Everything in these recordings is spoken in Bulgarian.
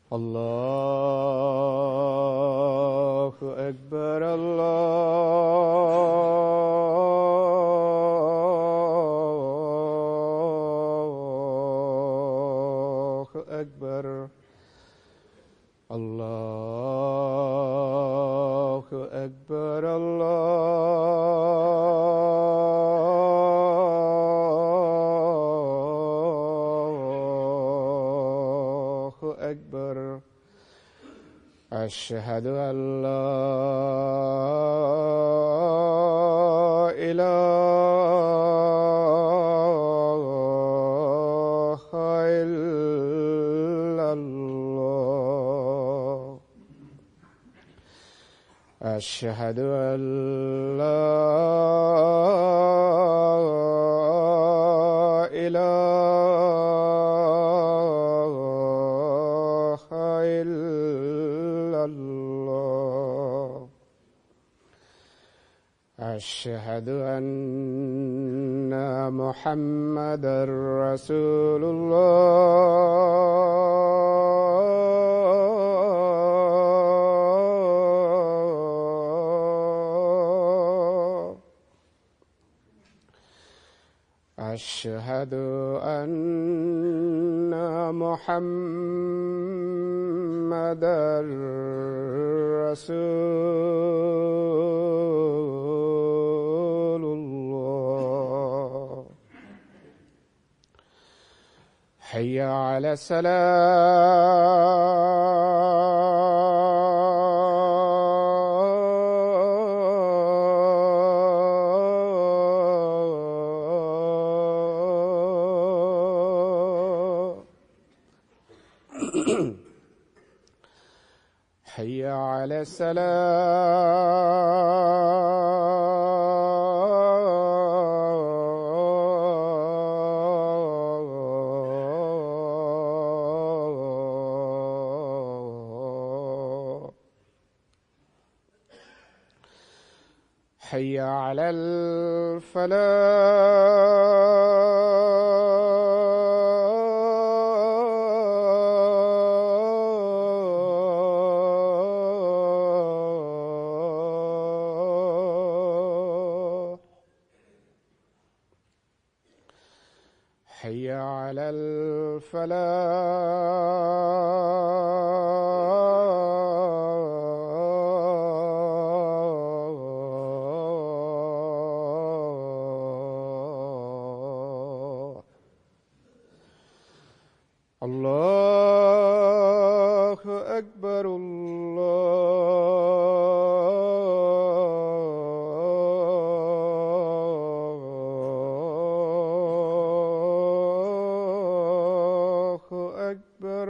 الله أكبر الله أكبر الله أكبر الله أكبر. أشهد أن لا إله إلا الله. أشهد أن لا إله إلا الله. أشهد أن محمدًا رسول الله. أشهد أن محمدًا رسول الله. حي على الصلاة. حي على السلام. حي على الفلاح. حي على الفلاح. الله أكبر الله أكبر.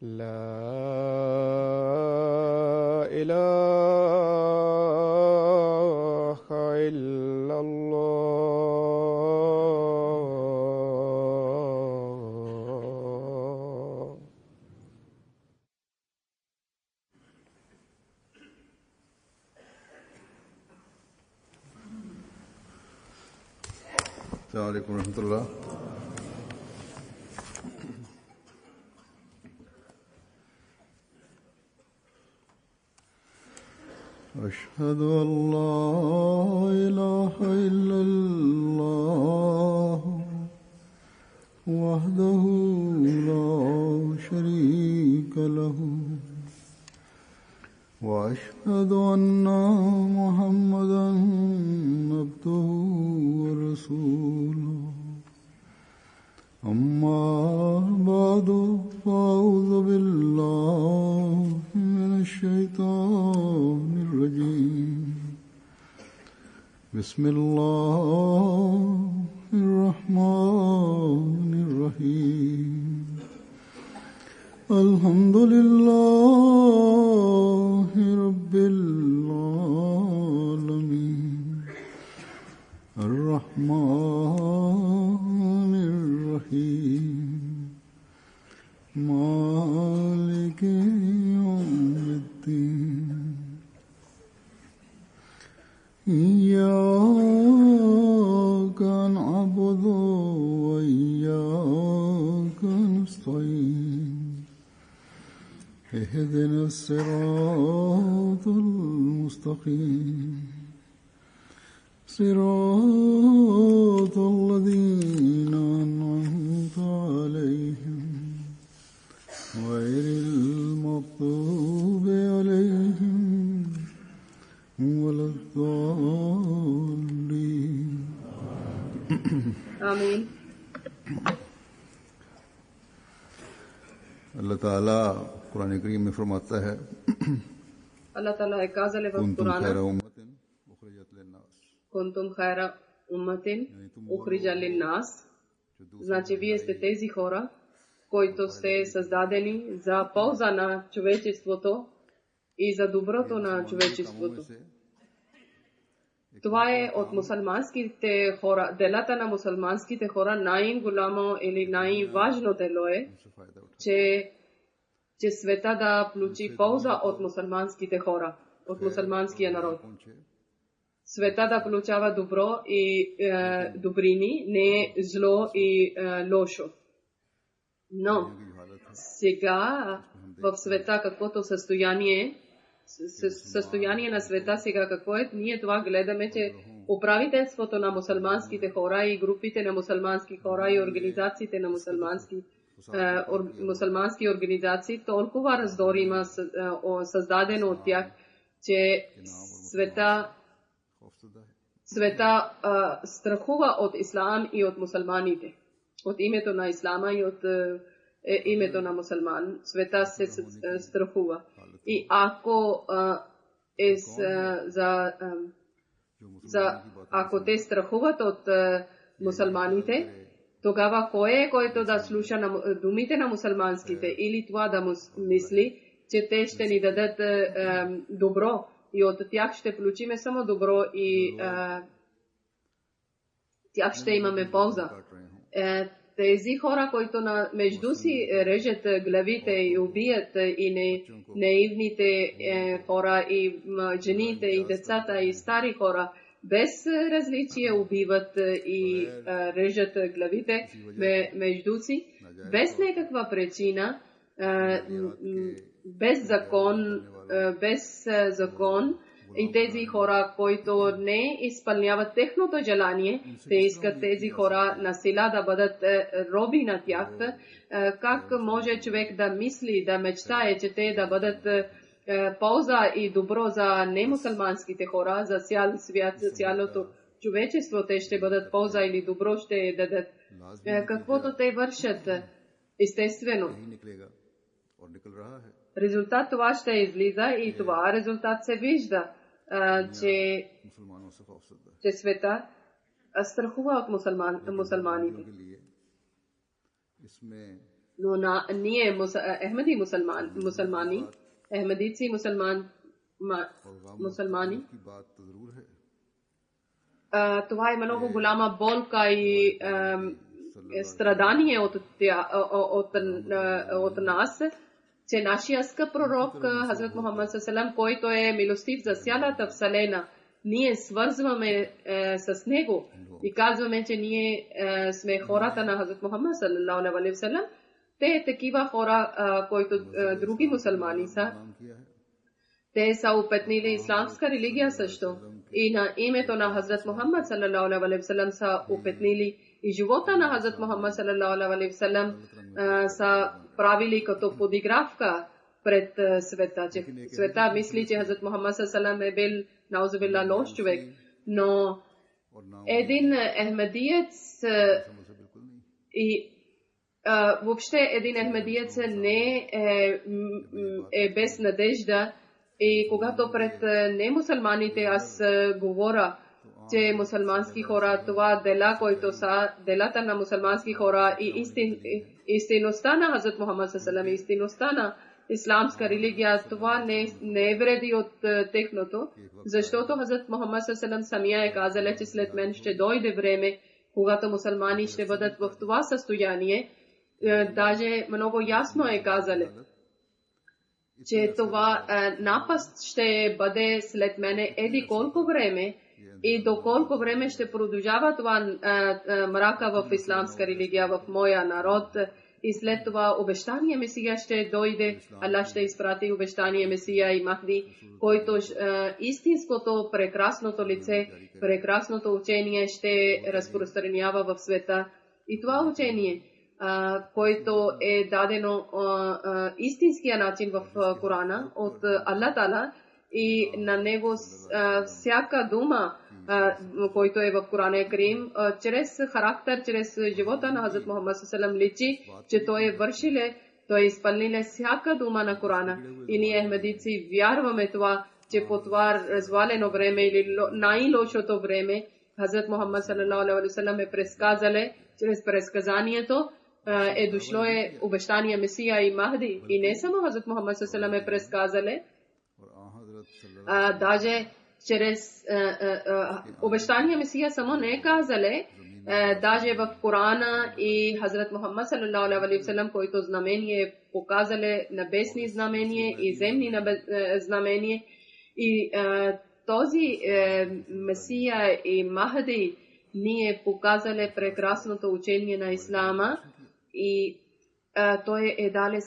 لا إله إلا الله. السلام عليكم ورحمة الله. أشهد أن لا إله إلا الله وحده لا شريك له وأشهد أن محمدًا عبده ورسوله. أما بعد فأعوذ بالله من الشيطان الرجيم. بسم الله الرحمن الرحيم. الحمد لله رب العالمين. الرحمن الرحيم. مالك يوم الدين. إياك نعبد وإياك نستعين. اهدنا الصراط المستقيم صراط الذين أنعمت عليهم غير المغضوب عليهم ولا الضالين آمين. اللہ تعالیٰ قرآن کریم میں فرماتا ہے Allah Ta'ala je kazali v كنتم خير Kur'anu أمة أخرجت للناس Kuntum khaira ummatin ukhrija lin nas. Znači vi ste тези хора, които сте създадени за полза на човечеството и за доброто на човечеството. Това е от мусулманските хора, делата на мусулманските хора най-голямо или най-важно дело е, че света да получи полза от мусулманските хора, от мусулманския народ. Света да получава добро и добрини, не зло и лошо. Но сега в света каквото състояние на света сега какво е, ние това гледаме, че управителството на мусулманските хора и групите на мусулмански хора и организациите на мусулмански организации, толкова раздор има създадено от тях, че света страхува от ислам и от мусулманите. От името на ислама и от името на мусулман. Света се страхува. И ако ако те страхуват от мусулманите, тогава кой е, който да слуша на думите на мусулманските или това да мисли, че те ще ни дадат добро и от тях ще получиме само добро и тях ще имаме полза. Тези хора, които между си режат главите и убият и наивните хора, и жените, и децата, и стари хора, без различие убиват и режат главите между си, без някаква причина, без закон, и тези хора, които не изпълняват техното желание, те искат тези хора на сила да бъдат роби на тях. Как може човек да мисли, да мечтае, че те да бъдат полза и добро за немусулманските хора, за цял свят, за цялото човечество, те ще бъдат полза или добро ще дадат. Каквото те вършат, естествено. Резултат това ще излиза и това резултат се вижда, че света страхува от мусулманите. Но ние, Ахмади мусулмани, Ахмадици мусулмани, това е много голяма болка и страдание от нас, че нашия скъп пророк Хазрат Мухаммад ﷺ, който е милостив за цялата вселена, ние свързваме с него и казваме, че ние сме хората на Хазрат Мухаммад ﷺ. Те такива хора, които други мусулмани са. Те са опетнили исламска религия също. И на името на Хазрат Мухаммад ﷺ са опетнили и живота на Хазрат Мухаммад ﷺ са правили като подигравка пред света. Че света мисли, че Хазрат Мухаммад ﷺ е бил наузубилла лош човек. Но един ахмадиец и въобще един ахмадиец не е без надежда. И когато пред немусулманите аз говоря, че мусулмански хора, това дела, които са делата на мусулмански хора и истинността на Хазрат Мухаммад ﷺ, истинността на исламска религия, това не е вреди от техното, защото Хазрат Мухаммад ﷺ самия е казал, че след мен ще дойде време, когато мусулмани ще бъдат в това състояние. Даже много ясно е казал, че това напаст ще бъде след мене еди колко време и до колко време ще продължава това мрака в исламска религия, в моя народ И след това обещания Месия ще дойде, Аллах ще изпрати обещания Месия и Махди, който истинското, прекрасното лице, прекрасното учение ще разпространява в света. И това учение, който е дадено истинския начин в Корана от Аллах Тала, и на него всяка дума, който е в Корана Карим, чрез характер, чрез живота на Хазрат Мухаммад саллаллаху алейхи ва саллям личи, че той е вършиле, той е изпълниле всяка дума на Корана. И ние ахмедици вярваме това, че по това развалено време или най-лошото време Хазрат Мухаммад саллаллаху алейхи ва саллям е предсказале, чрез предсказанието е дошло обещание Месия и Махди. И не само Хазрат Мухаммад саллаллаху алейхи ва саллям е предсказале, даже чрез обещания Месия само не е казале, даже в Корана и Хазрат Мухаммад саллаллаху алейхи ва саллям, който знамение показале небесни знамения и земни знамения. И този Месия и Махди ние показале прекрасното учение на Ислама и той е дали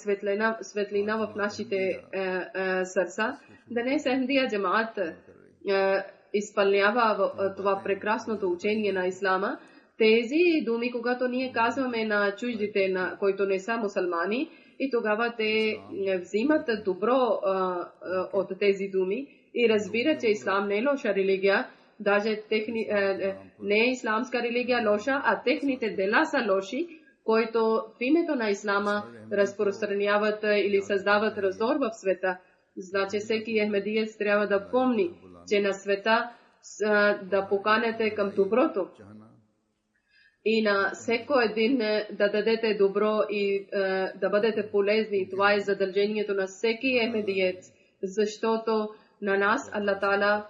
светлина в нашите сърца. Днес Ахмадия джамаат изпълнява това прекрасното учение на Ислама. Тези думи, когато ние казваме на чуждите, които не са мусулмани, и тогава те взимат добро от тези думи и разбират, че Ислам не е лоша религия, даже не е исламска религия лоша, а техните дела са лоши, които в името на Ислама разпространяват или създават раздор в света. Значи всеки ахмедиец трябва да помни, че на света да поканете към доброто и на всеки един да дадете добро и да бъдете полезни. Това е задължението на всеки ахмедиец, защото на нас Аллах Тала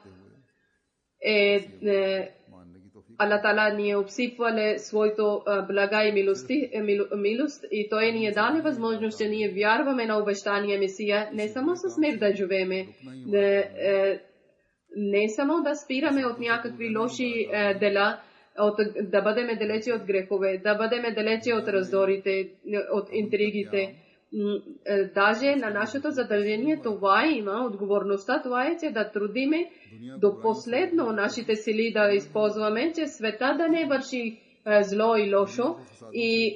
Аллах Тала ни е обсипвал своето блага и милост и Той ни е дал възможност, че ние вярваме на обещания Месия, не само с мир да живееме, не само да спираме от някакви лоши дела, да бъдем далече от грехове, да бъдем далече от раздорите, от интригите. Даже на нашето задължение това има, отговорността това е, че да трудиме до последно нашите сили да използваме, че света да не върши зло и лошо и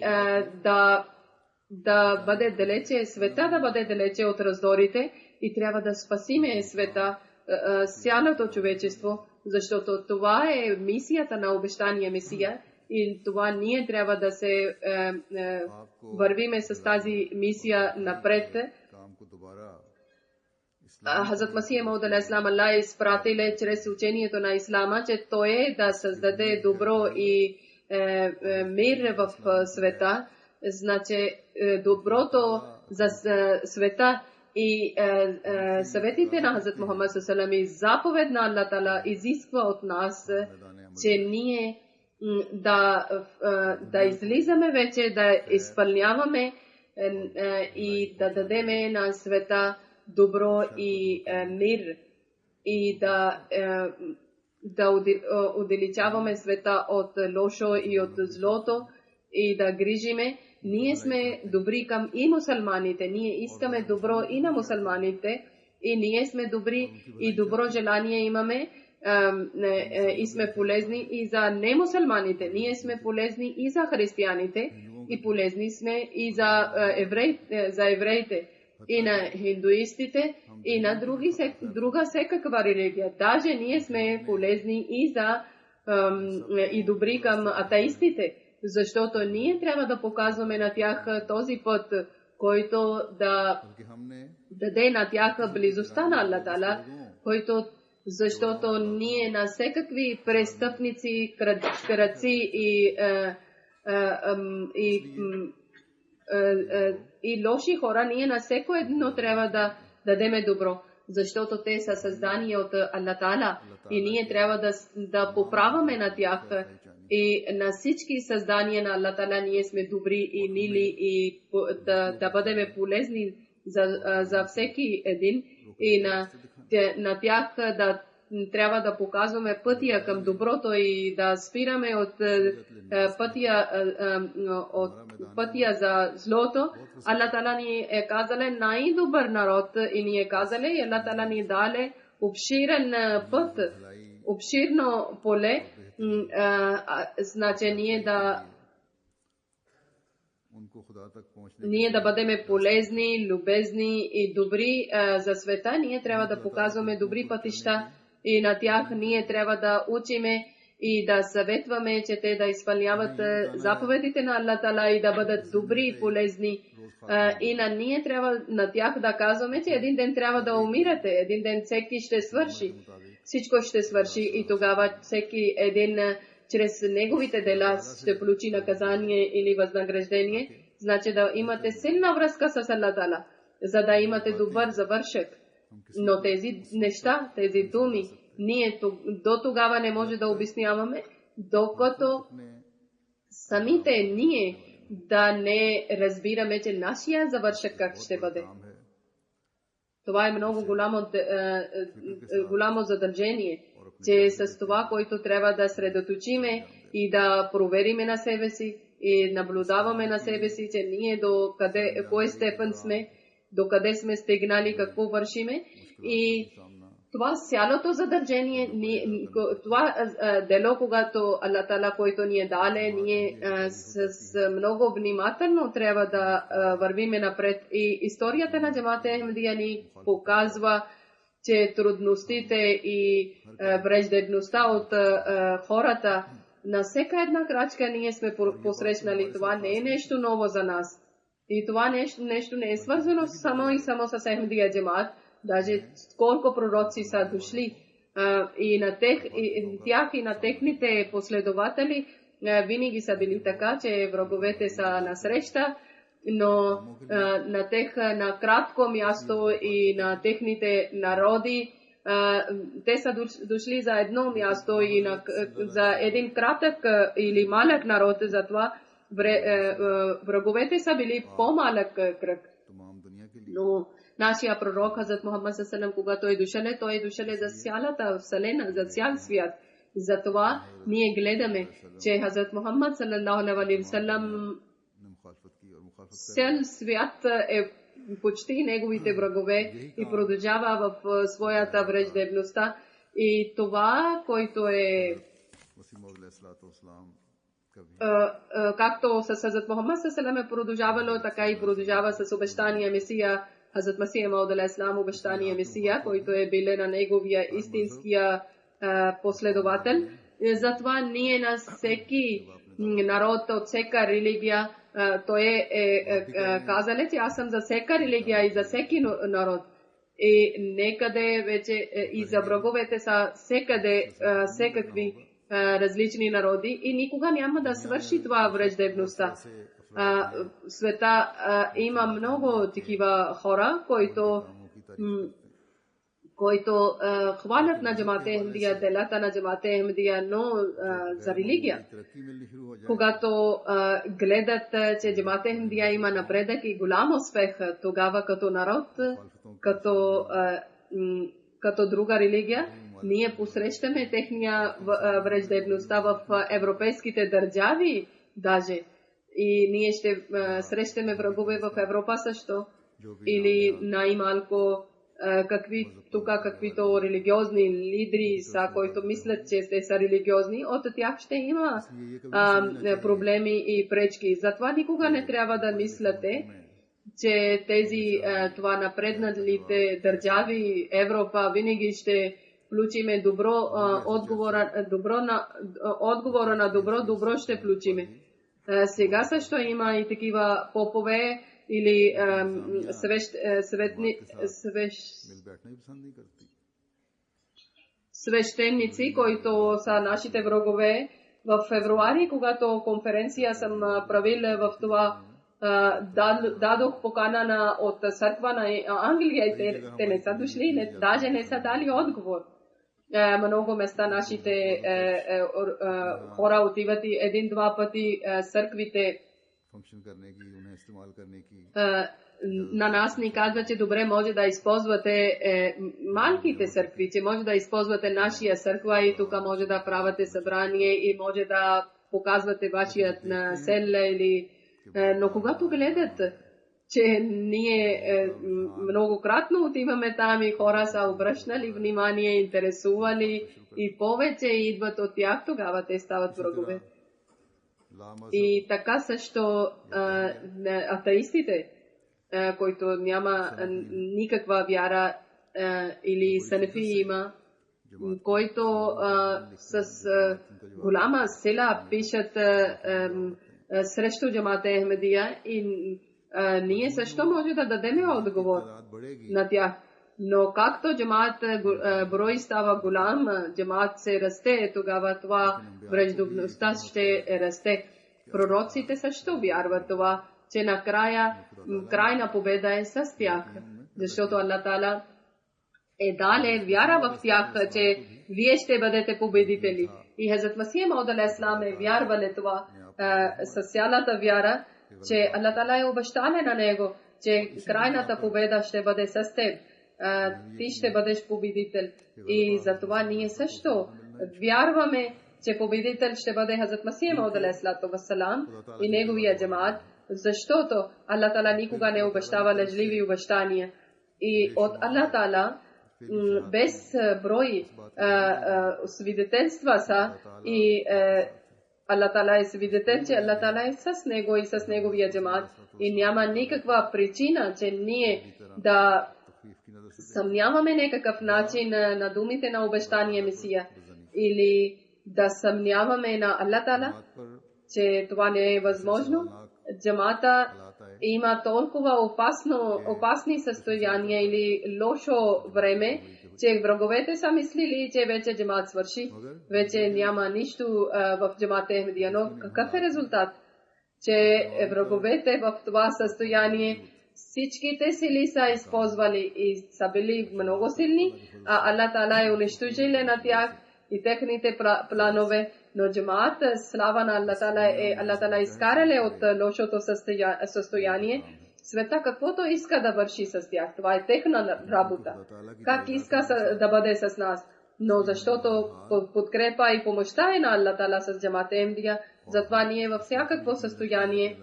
да бъде далече, света да бъде далече от раздорите и трябва да спасиме света, цялото човечество, защото това е мисията на обещания Месия и това ние трябва да се вървиме с тази мисия напред. Хазрат Масия Мауд алейхиссалам Аллах изпратиле чрез учението на Ислама, че той е да създаде добро и мир в света. Значи доброто за света и съветите на Хазрат Мухаммад саллаллаху алейхи ва саллям, заповед на Аллах Тала изисква от нас, че ние да излизаме вече, да изпълняваме и да дадеме на света добро и мир и да отдалечаваме света от лошо и от злото и да грижиме. Ние сме добри към и мусулманите, ние искаме добро и на мусулманите и ние сме добри и добро желание имаме и сме полезни и за немусулманите, ние сме полезни и за християните и полезни сме и за евреите и на хиндуистите и на друга всякаква религия. Даже ние сме полезни и добри към атеистите, защото ние трябва да показваме на тях този път, който да даде на тях близостта на Аллах Тала, защото ние на всякакви престъпници, крадци и лоши хора, ние на всеко едно трябва да дадеме добро, защото те са създани от Аллах Тала и ние трябва да поправяме на тях. И на всички създания на Аллах Тала ние сме добри и мили и да бъдем полезни за всеки един и на тях трябва да показваме пътя към доброто и да спираме от пътя за злото. Аллах Тала ни е казале най-добър народ и ни е казале и Аллах Тала ни дале обширен път, обширно поле, значи ние да бъдем полезни, любезни и добри за света. Ние трябва да показваме добри пътища и на тях ние трябва да учиме и да съветваме, че те да изпълняват заповедите на Аллах Тала и да бъдат добри и полезни. И ние трябва на тях да казваме, че един ден трябва да умирате, един ден всеки ще свърши. Всичко ще свърши и тогава всеки един чрез неговите дела ще получи наказание или възнаграждение. Значи да имате силна връзка с Аллах Тала, за да имате добър завършек. Но тези неща, тези думи, ние до тогава не може да обясняваме, докато самите ние да не разбираме, че нашия завършек как ще бъде. Това е много голямо задължение, че с това, което трябва да средоточиме и да провериме на себе си и наблюдаваме на себе си, че ние до къде, кой степен сме, до къде сме стигнали, какво вършиме. И това цялото задължение, това дело, когато Аллах Тала, който ни е дале, ние с много внимателно трябва да вървиме напред. И историята на Джамат Ахмадия ни показва, че трудностите и враждебността от хората на всяка една крачка ние сме посрещнали. Това не е нещо ново за нас. И това нещо не е свързано само с Ахмадия Джамат. Даже колко пророци са дошли и на тях и на техните последователи винаги са били така, че враговете са насреща, но на кратко място и на техните народи те са дошли за едно място и за един кратък или малък народ, затова враговете са били по-малък кръг. Но нашия пророк Хазрат Мухаммад ﷺ, когато той е дошъл за цялата вселена, за цял свят. Затова ние гледаме, че Хазрат Мухаммад ﷺ цял свят е почти неговите врагове и продължава в своята враждебността. И това, което е както с Хазрат Мухаммад ﷺ е продължавало, така и продължава с обещания Месия Хазрат Масия Мауд алейхиссалам, обещания Месия, който е бил на неговия истинския последовател. Затова ние на всеки народ от всяка религия, той е казал, че аз съм за всяка религия и за всеки народ. И некъде вече и за враговете са всекакви различни народи и никога няма да свърши това враждебността. В света има много такива хора, които хвалят на Джамат Ахмадия, делата на Джамат Ахмадия, но за религия. Когато гледат, че Джамат Ахмадия има напредък и голям успех, тогава като народ, като друга религия, ние посрещаме техния враждебността в европейските държави даже. И ние ще срещаме врагове в Европа също. Или най-малко каквито религиозни лидери са, които мислят, че те са религиозни, от тях ще има проблеми и пречки. Затова никога не трябва да мислите, че това напредналите държави, Европа, винаги ще включиме отговора на добро ще включиме. Сега също има и такива попове или свещеници, които са нашите врагове. В февруари, когато конференция съм правил в това, дадох покана от църква на Англия и те не са дошли, даже не са дали отговор. Много места нашите хора отиват и един-два пъти църквите फंक्शन करने की, उन्हें इस्तेमाल करने की। На нас ни казва, че добре може да използвате малките църкви, че може да използвате нашия църква и тук може да правите събрание и може да показвате вашият население или... Но когато гледат, че ние многократно отиваме там и хора са обръщали внимание, интересували и повече идват от тях, тогава те стават врагове. И така също атеистите, който няма никаква вяра или санефи има, който с голяма сила пишат срещу джамата Ахмедия и ние също може да дадем отговор на тях. Но както джамат брой става голям, джамат се расте, тогава това враждебността ще расте. Пророците също вярват това, че накрая крайна победа е с тях. Защото Аллах Таала е дале вяра в тях, че вие ще бъдете победители. И Хазрат Масих Мауд алейхи салам е вярвал това с цялата вяра, че Аллах Таала е обещал на него, че крайната победа ще бъде с теб. Ти ще бъдеш победител. И затова ние също вярваме, че победител ще бъде Хазрат Масих Мауд алейхи салам и неговия джамат, защото Аллах Таала никога не обещава лъжливи обещания. И от Аллах Таала без брой свидетелства са и Аллах Таала е свидетел, че Аллах Таала е с него и с неговия джамат. И няма никаква причина, че ние да съмняваме някакъв начин на думите на обещания Месия или да съмняваме на Аллах Таала, че това не е възможно. Джамата има толкова опасни състояния или лошо време, че враговете са мислили, че вече джамат свърши, вече няма нищо в джамата Ахмедия. Но какъв е резултат? Че враговете в това състояние всичките сили са използвали и са били много силни, а Аллах Таала е унищожил на тях и техните планове. Но джамат, слава на Аллах Таала изкарали от лошото състояние. Света каквото иска да върши с тях, това е техна работа. Как иска да бъде с нас. Но защото подкрепа и помощта е на Аллах Таала с джамата Ахмедия, затова ние във всякакво състояние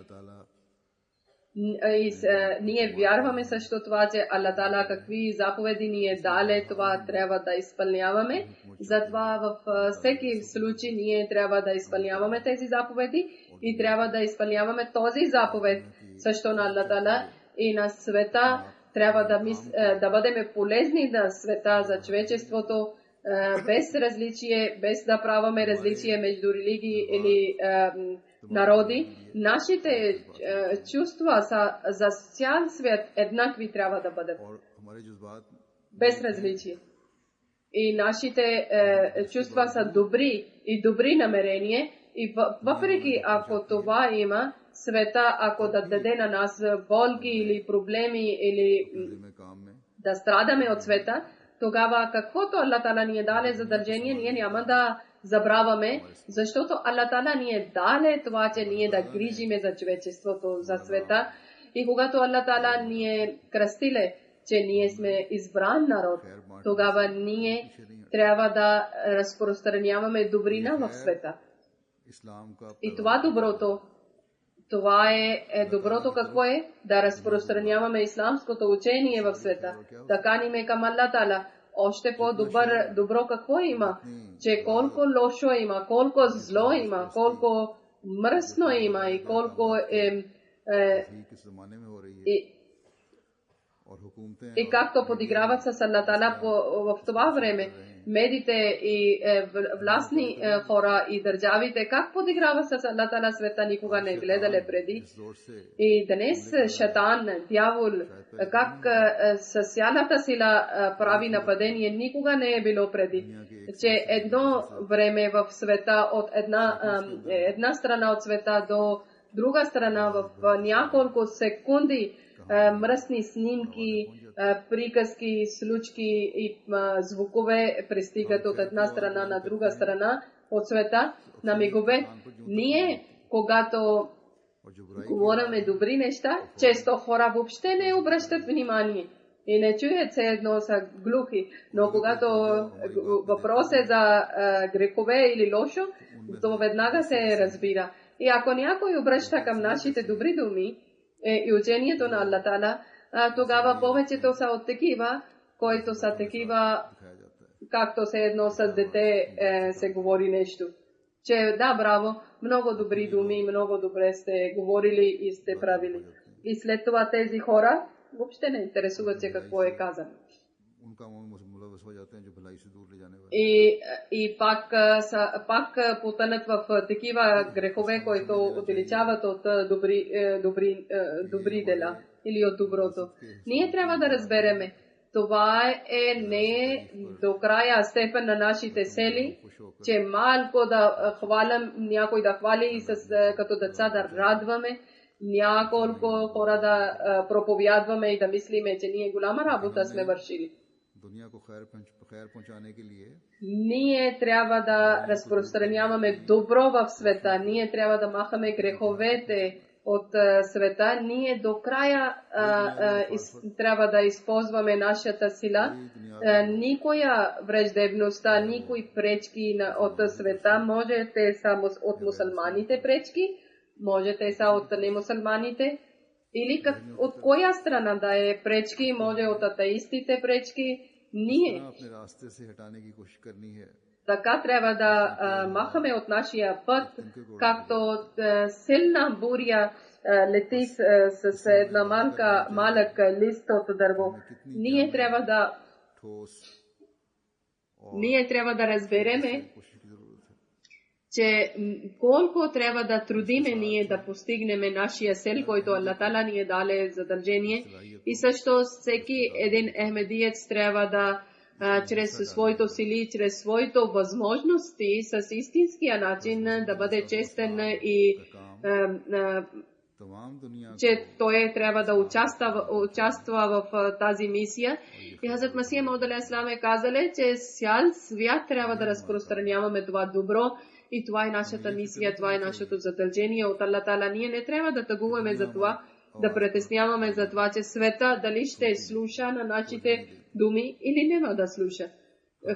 ние вярваме също това, че Аллах Таала какви заповеди ни е дале, това трябва да изпълняваме. Затова във всеки случай ние трябва да изпълняваме тези заповеди и трябва да изпълняваме този заповед също на Аллах Таала и на света. Трябва да бъдем полезни на света за човечеството, без различие, без да праваме различие между религии или народи. Нашите чувства са за цял свят еднакви трябва да бъдат. Без различие. И нашите чувства са добри и добри намерения. И въпреки ако това има, света, ако да даде на нас болки или проблеми или да страдаме от света, тогава каквото Аллах Таала ни е даде задължение, ние няма да забравяме, защото Аллах Таала ни е даде това, че ние да грижиме за човечеството, за света. И когато Аллах Таала ни е кръстиле, че ние сме избран народ, тогава ние трябва да разпространяваме добрина в света. И това доброто, това е доброто какво е? Да разпространяваме исламското учение в света. Да каниме към Аллах Таала. Още по-добро какво има? Че колко лошо има, колко зло има, колко мръсно има и колко и както подиграват с Аллах Таала в това време, медите и властни хора и държавите, как подиграват с Аллах Таала света, никога не гледали преди. И днес шайтан, дявол, как с цялата сила прави нападение, никога не е било преди. Че едно време в света, от една страна от света до друга страна, в няколко секунди, мръсни снимки, приказки, случки и звукове пристигат от една страна на друга страна от света на мигове. Ние, когато और जो बुराई говориме добри неща, често хора въобще не обръщат внимание и не чуят се едно са глухи, но когато въпрос е за грехове или лошо, то веднага се разбира. И ако някой обръща към нашите добри думи и учението на Аллах Тала, тогава повечето са от такива, които са такива, както се едно с дете се говори нещо. Че да, браво, много добри думи, много добре сте говорили и сте правили. И след това тези хора въобще не интересуват се какво е казано. И пак потънат в такива грехове, които отдалечават от добри дела или от доброто. Ние трябва да разбереме, това не е до края степен на нашите сели, че малко да хвалям, някой да хвали и като деца да радваме, няколко хора да проповядваме и да мислиме, че ние голяма работа сме вършили. Ние трябва да разпространяваме добро в света, ние трябва да махаме греховете от света, ние до края трябва да използваме нашата сила. Никоя враждебността, никои пречки от света, може те са от мусулманите пречки, може те са от немусулманите, или от коя страна да е пречки, може от атеистите пречки, ние. Така трябва да махаме от нашия път, както силна буря лети с една малък лист от дърво. Ние трябва да разбереме, че колко трябва да трудиме ние да постигнем нашия цел, който Аллах Тала ни е даде задължение. И също всеки един ахмедиец трябва да чрез своето сили, чрез своите възможности, с истинския начин да бъде честен и че той трябва да участва в тази мисия. И Хазрат Масих Мауд алейхи салам е казали, че цял свят трябва да разпространяваме това добро и това е нашата мисия, това е нашето задължение от Аллах Тала. Ние не трябва да тъгуваме за това, да притесняваме за това, че света дали ще слуша на нашите думи или няма да слуша.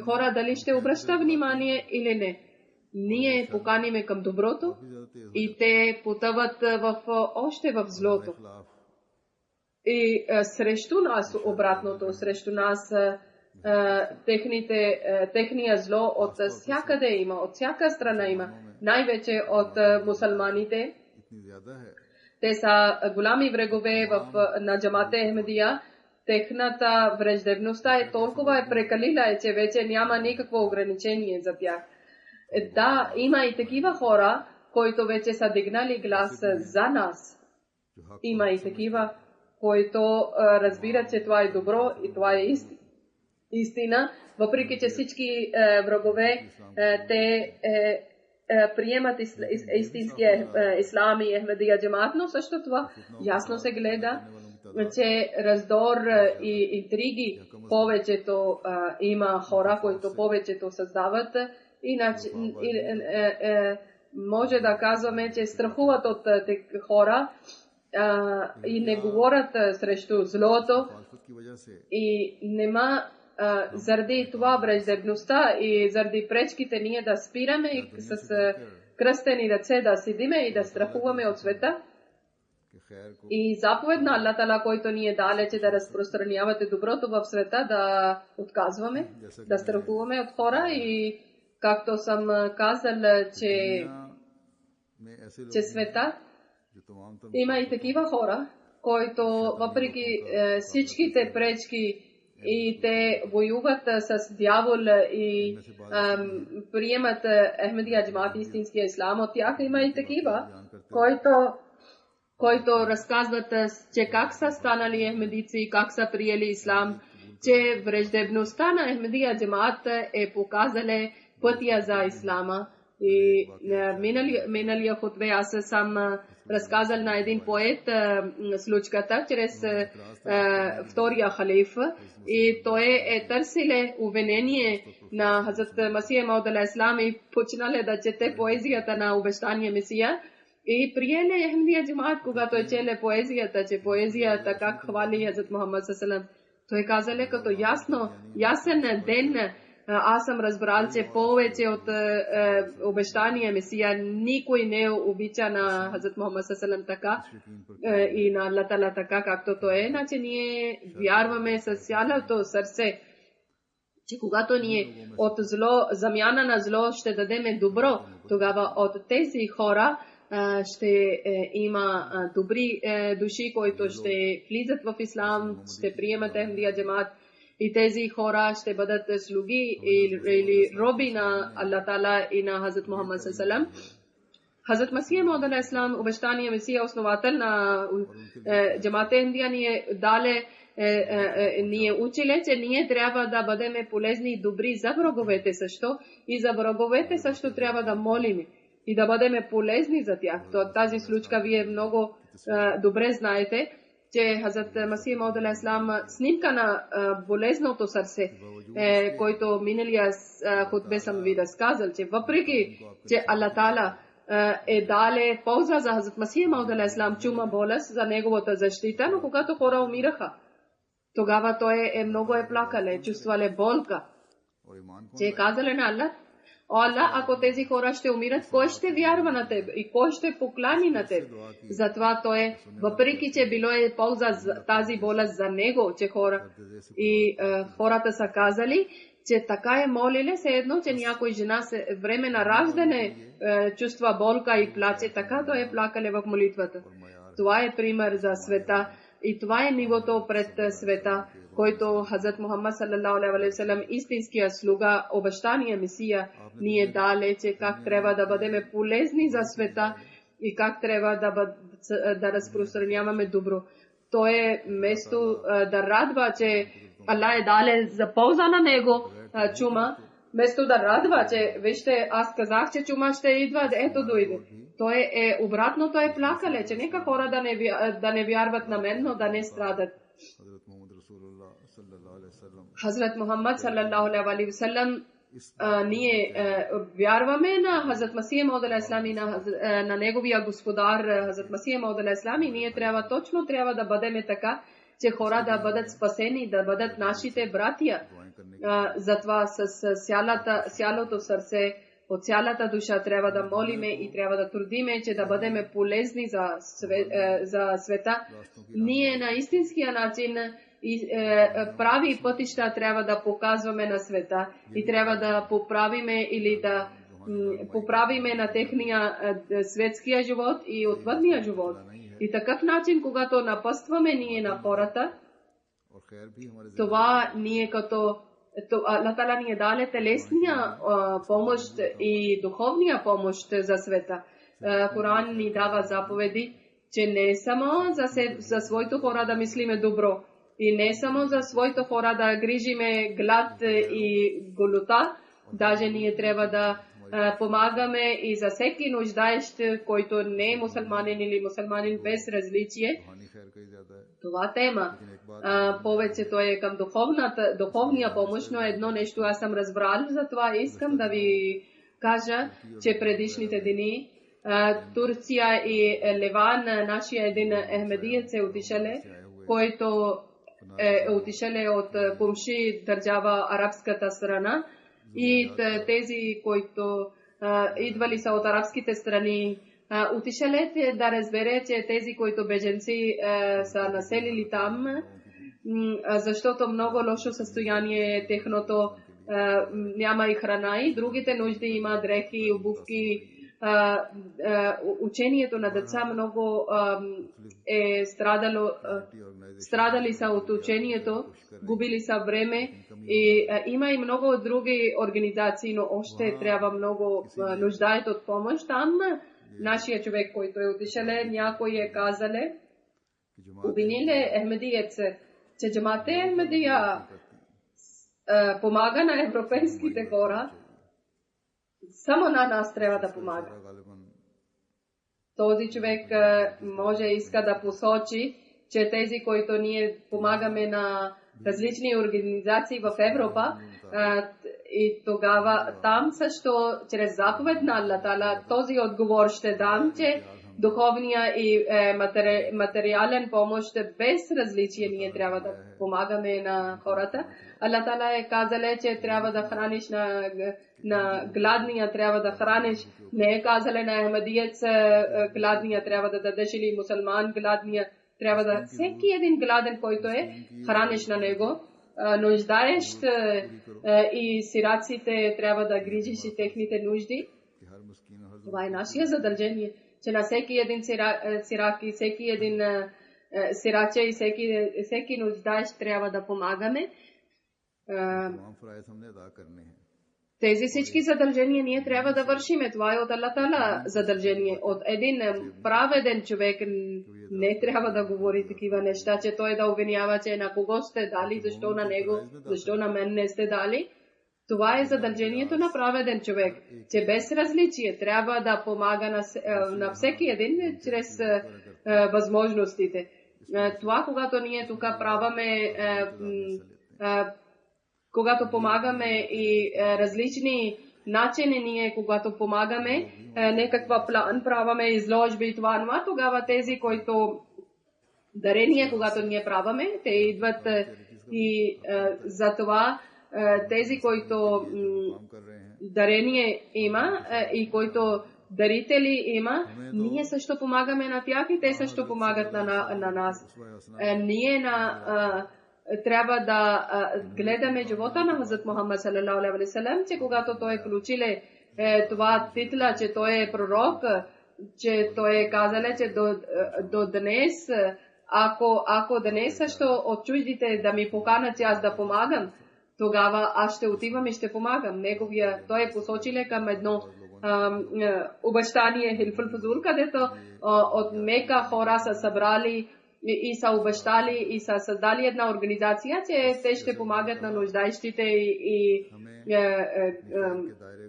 Хора дали ще обръща внимание или не. Ние поканиме към доброто и те потъват още в злото. И срещу нас обратното, срещу нас техния зло от всякъде има, от всяка страна има. Най-вече от мусулманите. Те са голями врагове на джамате Ахмедия. Техната враждебността е толкова прекалила, че вече няма никакво ограничение за тях. Да, има и такива хора, които вече са дигнали глас за нас. Има и такива, които разбират, че това е добро и това е истина. Въпреки, че всички врагове, те приемат истинския ислам и Ахмедия джамат, но също това ясно се гледа, че раздор и интриги повечето има хора, които повечето създават. Иначе може да казваме, че страхуват от тези хора и не говорят срещу злото и нема заради това враждебността и заради пречките ние да спираме с кръстени ръце да седиме и да страхуваме от света. И заповед на Аллах Тала, който ни е даде, че да разпространявате доброто в света, да отказваме, да страхуваме от хора. И както съм казал, че света има и такива хора, които въпреки всичките пречки и те воюват с дявол и приемат Ахмедия джамат, истинския ислам. От тях има и такива, които разказват, че как са станали ахмедици, как са приели ислам, че враждебността на Ахмедия джамат е показала пътя за ислама. И миналия хутбе аз съм разказал на един поет случката чрез втория халиф и той е търсиле увинение на Хазрат Масих Мауд алейхи салам и почнале да чете поезията на обещания Месия. И приеле Ахмедия джамаат, когато челе поезията, че поезията как хвали Хазрат Мухаммад салалалаху алейхи ва саллям. Той казале като ясен ден, аз съм разбрал, че повече от обещания Месия никой не обича на Хазрат Мухаммад салалалаху алейхи ва саллям така и на Аллах Таала така, както той е. Значи ние вярваме с цялото сърце, че когато ние от зло, замяна на зло ще дадеме добро, тогава от тези хора ще има добри души, които ще влизат в ислам, ще приемат Ахмедия джамаат и тези хора ще бъдат слуги или роби на Аллах Таала и на Хазрат Мухаммад салалалаху алейхи ва саллям. Хазрат Масия Мауд алейхи салам, обещания Месия, основател на джамаат Ахмедия, ние учили, че ние трябва да бъдем полезни и добри за враговете също и за враговете също трябва да молим и да бъдем полезни за тях. Тази случка вие много добре знаете, че Хазрат Масия Мауд алейхи салам, снимка на болезното сърце, който миналия хутбе съм ви разказал, че въпреки, че Аллах Таала дале полза за Хазрат Масия Мауд алейхи салам, чума болест за неговата защита, но когато хора умираха, тогава той много плакале, чувствале болка, че казале на Аллах: О Аллах, ако тези хора ще умират, кой ще вярва на теб и кой ще поклани на теб? Затова той, въпреки че било полза тази болест за него, че хората са казали, че така молиле се едно, че някой жена време на раждане чувства болка и плаче, така той плакале в молитвата. Това е пример за света и това е нивото пред света, който Хазрат Мухаммад салалалаху алейхи ва саллям, истинския слуга, обещания Месия, ние дале, че как трябва да бъдем полезни за света и как трябва да разпространяваме добро. То е место да радва, че Аллах е дале за полза на него чума, место да радва, че вижте, аз казах, че чума ще идва, ето дойде. Той обратното плакале, че нека хора да не вярват на мен, но да не страдат. Хазрат Мухаммад салалалаху алейхи ва саллям, ние вярваме на Хазрат Масия Мауд алейхи салам и на неговия господар Хазрат Масия Мауд алейхи салам, и ние трябва да бъдем така, че хора да бъдат спасени, да бъдат нашите братия. Затова с цялото сърце, от цялата душа трябва да молиме и трябва да трудиме, че да бъдем полезни за света. Ние на истинския начин и прави пътища трябва да показваме на света и трябва да поправиме или да поправиме на техния светския живот и отвъдния живот. И такъв начин, когато напъстваме ние на хората, това ние като Аллах Таала ни даде телесния помощ и духовния помощ за света. Коран ни дава заповеди, че не само за своите хора да мислиме добро и не само за своите хора да грижиме глад и голота, даже ние трябва да помагаме и за всеки нуждаещ, който не е мусулманин или мусулманин без различие. Това тема. Повечето е към духовния помощ, но едно нещо аз съм разбрал, затова искам да ви кажа, че предишните дни Турция и Ливан, нашия един ахмедиец е отишеле, който е отишеле от помши държава арабската страна, и тези, които идвали са от арабските страни, отишелете да разбере, че тези, които беженци са населили там, защото много лошо състояние е техното, няма и храна и другите нужди, има дрехи, обувки. Учението на деца много е страдали са от учението, губили са време и има и много други организации, но още трябва много нуждаят от помощ. Там нашия човек, който е отишеле, някой е казале, обвиниле Ахмедиец, че джамаат Ахмедия помага на европейските хора, само на нас трябва да помага. Този човек може иска да посочи, че тези, които ние помагаме на различни организации в Европа, и тогава там също чрез заповед на Аллах Таала този отговор ще дам, че духовния и материален помощ без различие ние трябва да помагаме на хората. Аллах Таала е казал, че трябва да храниш на гладния, трябва да храниш. Не е казал на ахмадиец гладния трябва да дадеш или мусулман гладния. Трябва да всеки един гладен, който е, храниш на него. Нуждаещ и сираците трябва да грижиш и техните нужди. Това е нашия задължение, че на всеки един сирак и всеки един сираче и всеки нуждаещ трябва да помагаме. Тези всички задължения ние трябва да вършиме. Това е от Аллах Таала задължение. От един праведен човек не трябва да говори такива неща, че той да обвинява, че на кого сте дали, защо на него, защо на мен не сте дали. Това е задължението на праведен човек, че без различие трябва да помага на всеки един чрез възможностите. Това, когато ние тук праваме, когато помагаме и различни начини ние, когато помагаме, някаква план праваме, изложби, това, тогава тези, които дарения, когато ние праваме, те идват и за това тези, които дарение има и които дарители има, ние също помагаме на тях и те също помагат на нас. Ние трябва да гледаме живота на Хазрат Мухаммад салалаху алейхи ва саллям, че когато той получил това титла, че той е пророк, че той е казал, че до днес, ако днес също от чуждите да ми поканат, че аз да помагам, тогава аз ще отивам и ще помагам. Той е посочил към едно обещание Хилфул Фузул, където от Мека хора са събрали и са обещали и са създали една организация, че те ще помагат на нуждаещите и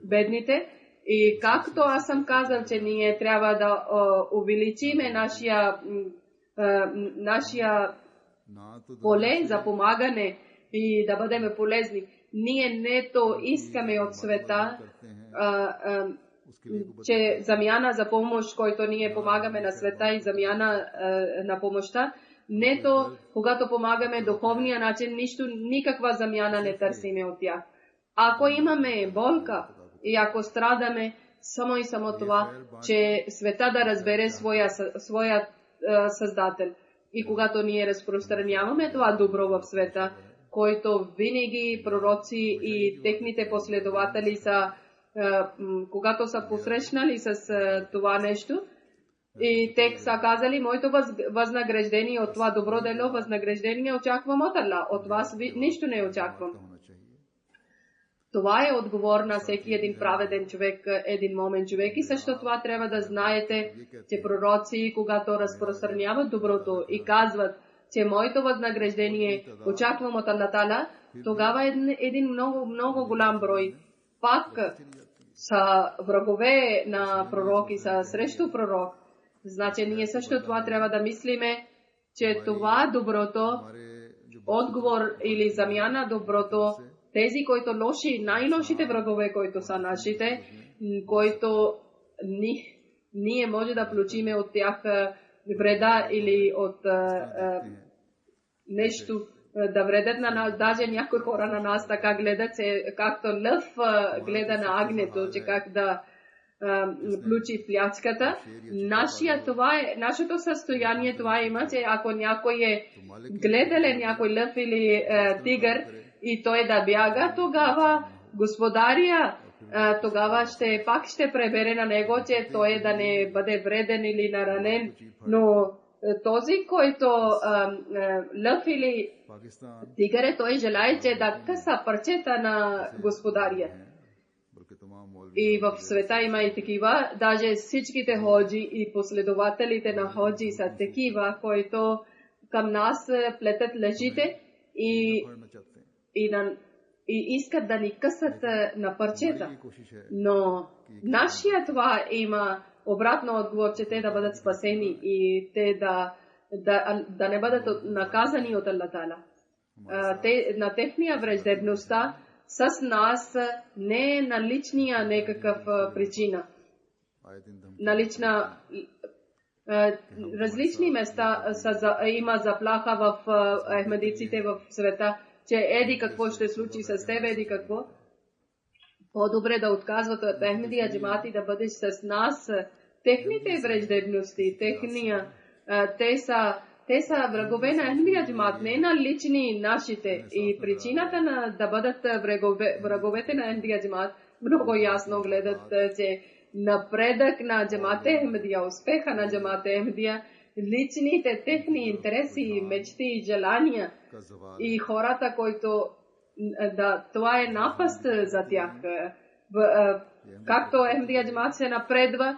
бедните. И както аз съм казал, че ние трябва да увеличиме нашия поле за помагане и да бъдем полезни. Ние не то искаме от света, че замяна за помощ, който ние помагаме на света и замяна на помощта, не то, когато помагаме духовния начин, никаква замяна не търсиме от тях. Ако имаме болка и ако страдаме, само и само това, че света да разбере своя Създател. И когато ние разпространяваме това добро в света, който винаги пророци и техните последователи са, когато са посрещнали с това нещо, и те са казали, моето възнаграждение от това добро дело, възнаграждение очаквам от Аллах, от вас нищо не очаквам. Това е отговор на всеки един праведен човек, един момен човек. И също това трябва да знаете, че пророци, когато разпространяват доброто и казват, че моето възнаграждение очаквам от Аллах Таала, тогава един много голям брой пак са врагове на пророк и са срещу пророк. Значи ние също това трябва да мислиме, че това доброто, отговор или замяна доброто, тези, които най-лошите врагове, които са нашите, които ние може да получиме от тях вреда или от нещо да вредят на нас. Даже някои хора на нас така гледат, както лъв гледа на агнето, че как да получи плячката. Нашето състояние това има, че ако някой е гледал някой лъв или тигър и той да бяга, тогава господаря тогава пак ще пребере на него, че той да не бъде вреден или наранен. Но този, който лъв или тигър, той желае, че да къса парчета на господаря. И в света има и такива, даже всичките ходжи и последователите на ходжи са такива, които към нас плетат лъжите и искат да ни късат на парчета. Но нашия това има обратно отговор, че те да бъдат спасени и те да не бъдат наказани от Аллах Таала. На техния враждебността с нас не е на личния някакъв причина. На лична Различни места има заплаха в ахмедиците в света, че еди какво ще случи с тебе, еди какво. По-добре да отказват от Ахмедия джамат и да бъдеш с нас. Техните враждебности, те са врагове на Ахмедия джамат, не на лични нашите. И причината да бъдат враговете на Ахмедия джамат много ясно гледат, че напредък на джамат Ахмедия, успеха на джамат Ахмедия, личните техни интереси, мечти и желания и хората, които това е напаст за тях. Както Ахмедия джамат се напредва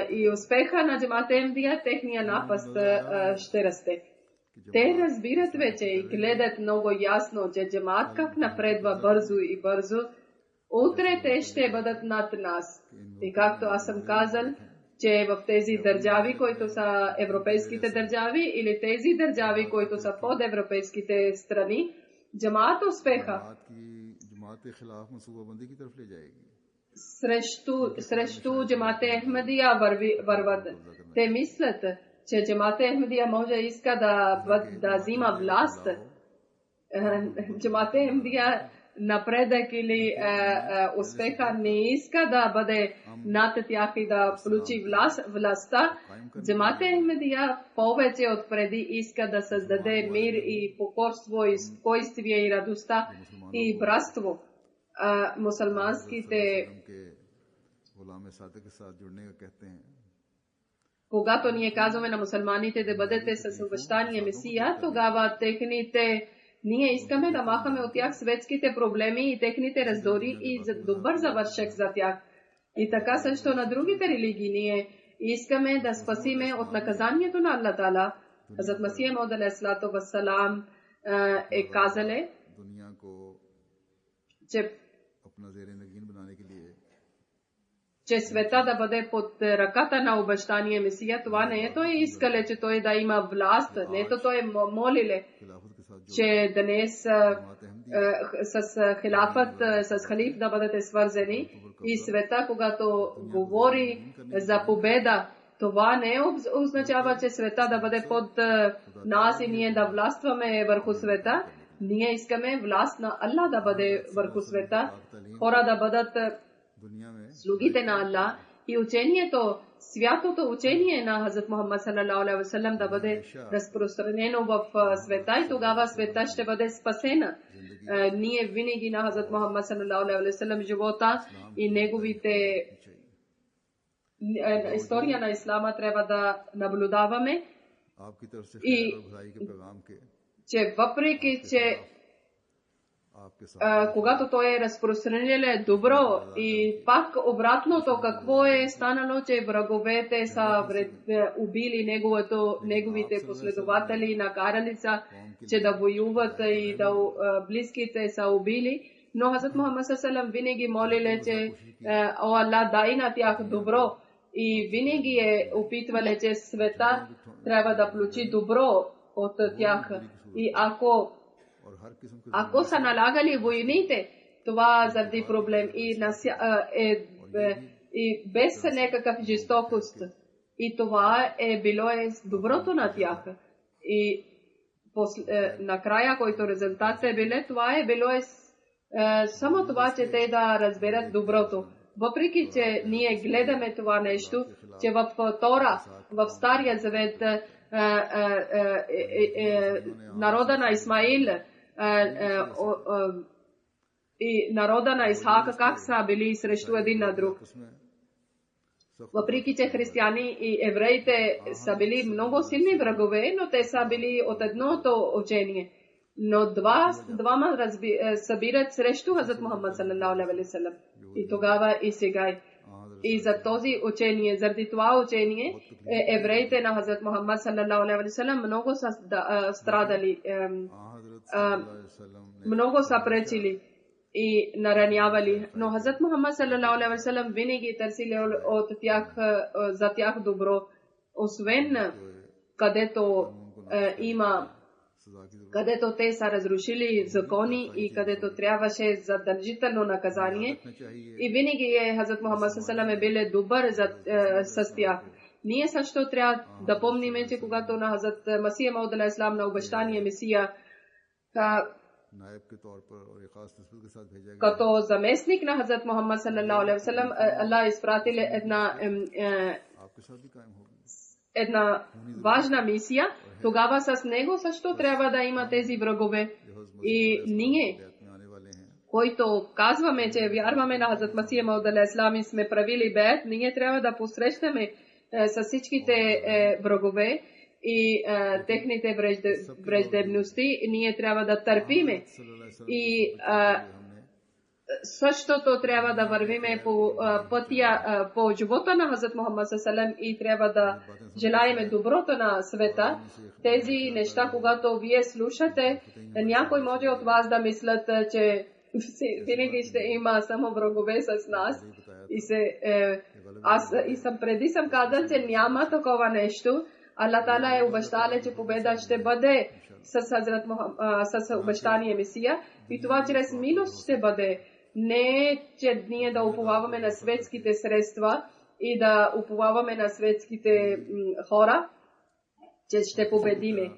и успеха на джамат Ахмедия, техния напаст ще расте. Те разбират вече и гледат много ясно, че джамат как напредва бързо и бързо, утре те ще бъдат над нас. И както аз съм казал, че в тези държави, които са европейските държави или тези държави, които са под европейските страни, джамат успеха срещу джамат Ахмедия върват. Те мислят, че джамат Ахмедия може иска да взима власт. Джамат Ахмедия напредък или успеха не иска да бъде над тях и да получи властта. Джамат Ахмедия повече от преди иска да създаде мир и покорство и спокойствие и радостта и братство. Мусулманските, когато ние казваме на мусулманите да бъдете с обещания Месия, тогава ние искаме да махаме от тях светските проблеми и техните раздори и добър завършек за тях. И така също на другите религии ние искаме да спасиме от наказанието на Аллах Таала. Хазрат Масих Мауд алейхиссалату вассалам е казале, че света да бъде под ръката на обещания Месия. Това не е той искале, че той да има власт, не е той молиле, че днес с хилафът, с халиф да бъдете свързани и света, когато говори за победа, това не означава, че света да бъде под нас и ние да властваме върху света. Ние искаме власт на Аллах да бъде върху света, хора да бъдат слугите на Аллах и учението, святото учение на Хазрат Мухаммад салалаху алейхи ва саллям да бъде разпространено в света и тогава света ще бъде спасена. Ние винаги на Хазрат Мухаммад салалаху алейхи ва саллям живота и неговите история на ислама трябва да наблюдаваме и че въпреки, че когато той е разпространил добро и пак обратното какво е станало, че враговете са убили неговите последователи, накарали са, че да воюват и да близките са убили. Но Хазрат Мухаммад салалаху винаги молиле, че о Аллах дай на тях добро и винаги е опитвали, че света трябва да получи добро от тях. И ако са налагали войните, това заради проблем и без някакъв жестокост. И това е било доброто на тях. И накрая, който резултат е било, това е било само това, че те да разберат доброто. Въпреки, че ние гледаме това нещо, че в Тора, в Стария Завет, народа на Исмаил и народа на Исхак как са били срещу един на друг. Въпреки, че християни и евреите са били много силни врагове, но те са били от едното учение. Но двама събират срещу Хазрат Мухаммад салалаху алейхи ва саллям. И тогава и сега. И за този учение, заради това учение, евреите на Хазрат Мухаммад салалаху алейхи ва саллям много са страдали, много са пречили и наранявали. Но Хазрат Мухаммад салалаху алейхи ва саллям винаги търсили за тях добро, освен където те са разрушили закони и където трябваше задължително наказание. И винаги Хазрат Мухаммад салалаху алейхи ва саллям е бил добър с тях. Ние също трябва да помниме, че когато на Хазрат Масия Мауд алейхи салам на обещания Месия नायब के तौर पर और एक खास नस्ल के साथ भेजा गया като заместник на Хазрат Мухаммад саллалаху алейхи ва саллям, Аллах изпратил आपके साथ भी कायम होगी една важна мисия, тогава с него също трябва да има тези врагове. И ние, में आने वाले हैं които казваме, че вярваме на Хазрат Масия Мауд алейхи салам и сме правили бед, ние трябва да посрещаме с всичките врагове и техните враждебности, ние трябва да търпиме. И същото трябва да вървиме по пътя, по живота на Хазрат Мухаммад салам и трябва да желаеме доброто на света. Тези неща, когато вие слушате, някой може от вас да мислят, че винаги ще има само врагове с нас. Аз преди съм казал, че няма такова нещо. Аллах Таала е обещал, че победа ще бъде с обещания Месия и това чрез милост ще бъде. Не, че ние да уповаваме на светските средства и да уповаваме на светските хора, че ще победиме.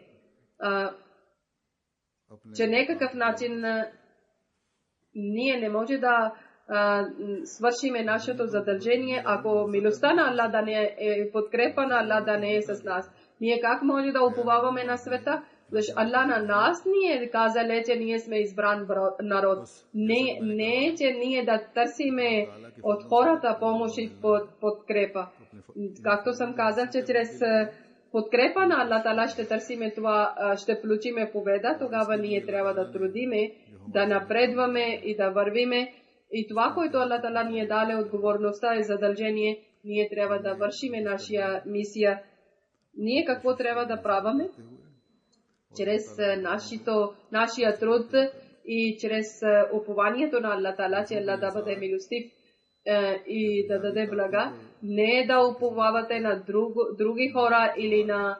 Че някакъв начин ние не може да свършиме нашето задължение, ако милостта на Аллах да не е подкрепа на Аллах да не е с нас. Ние как може да уповаваме на света? Защото Аллах на нас ни е казал, че ние сме избран народ. Не, че ние да търсиме от хората помощ и подкрепа. Както съм казал, че чрез подкрепа на Аллах Таала ще търсиме това, ще получиме победа, тогава ние трябва да трудиме, да напредваме и да вървиме. И това, което Аллах Таала ни е даде отговорността и задължение, ние трябва да вършиме нашия мисия. Ние какво трябва да правиме? Чрез нашия труд и чрез упованието на Аллах Таала, че Аллах да бъде милостив и да даде блага. Не да уповавате на други хора или на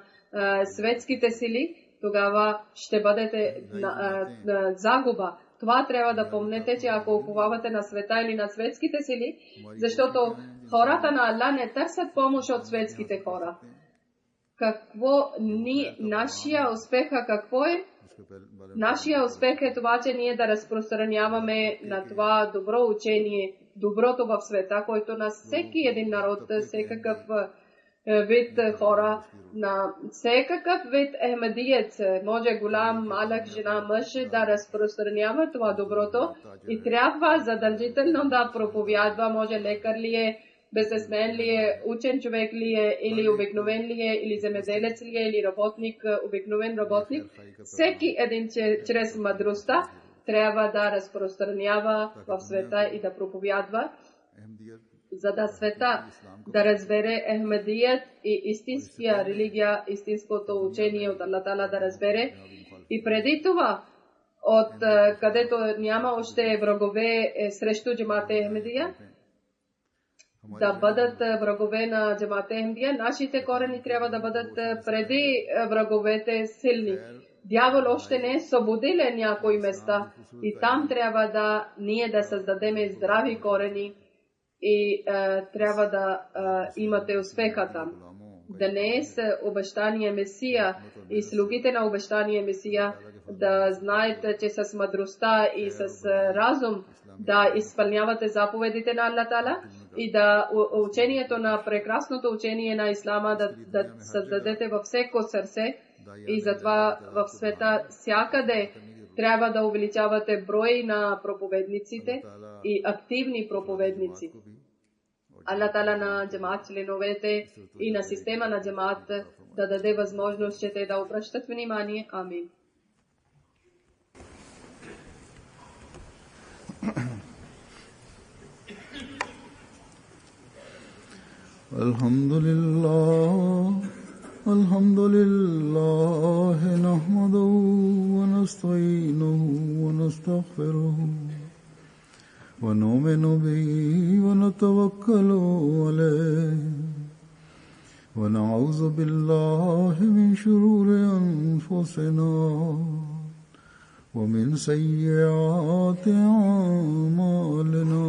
светските сили, тогава ще бъдете на загуба. Това трябва да помнете, че ако уповавате на света или на светските сили, защото хората на Аллах не търсят помощ от светските хора. Нашия успех какво е? Нашия успех е това, че ние да разпространяваме на това добро учение, доброто в света, който на всеки един народ, всекакъв вид хора, на всекакъв вид ахмадиец, може голям, малък, жена, мъж да разпространява това доброто и трябва задължително да проповядва, може лекар ли е, бизнесмен ли е, учен човек ли е, или обикновен ли е, или земеделец ли е, или работник, обикновен работник. Всеки един чрез мъдростта трябва да разпространява в света и да проповядва, за да света да разбере Ахмадият и истинския религия, истинското учение от Аллах Таала да разбере. И преди това, от където няма още врагове срещу джамат Ахмадия, да бъдат врагове на джамат Ахмадия, нашите корени трябва да бъдат преди враговете силни. Дявол още не е свободил някои места и там трябва да ние да създадем здрави корени и трябва да имате успеха там. Днес обещания Месия и слугите на обещания Месия да знаете, че с мъдростта и с разум да изпълнявате заповедите на Аллах Таала и да учението на прекрасното учение на Ислама да създадете във всеко сърце и затова в света всякъде трябва да увеличавате брой на проповедниците и активни проповедници. Аллах Таала на джамаат членовете и на система на джамаат да даде възможност, че те да обръщат внимание. Амин. الحمد لله نحمده ونستعينه ونستغفره ونؤمن به ونتوكل عليه ونعوذ بالله من شرور أنفسنا ومن سيئات أعمالنا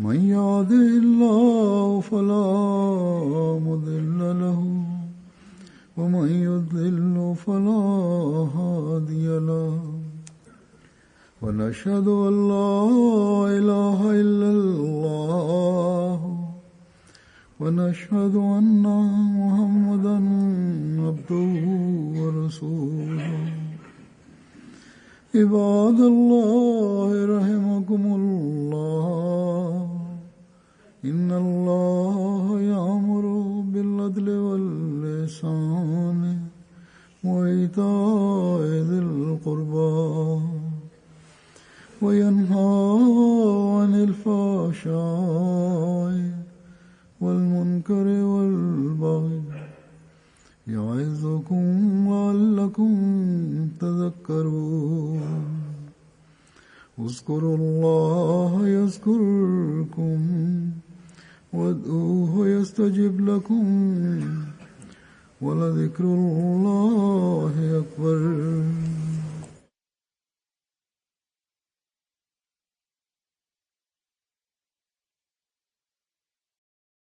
من يهده الله فلا مضل له ومن يضلل فلا هادي له ونشهد أن لا إله إلا الله ونشهد أن محمدا عبده ورسوله عباد الله رحمكم الله إن الله يأمر بالعدل والإحسان وإيتاء ذي القربى وينهى عن الفحشاء والمنكر والبغي يعظكم لعلكم تذكرون اذكروا الله يذكركم وادعوه يستجب لكم ولذكر الله أكبر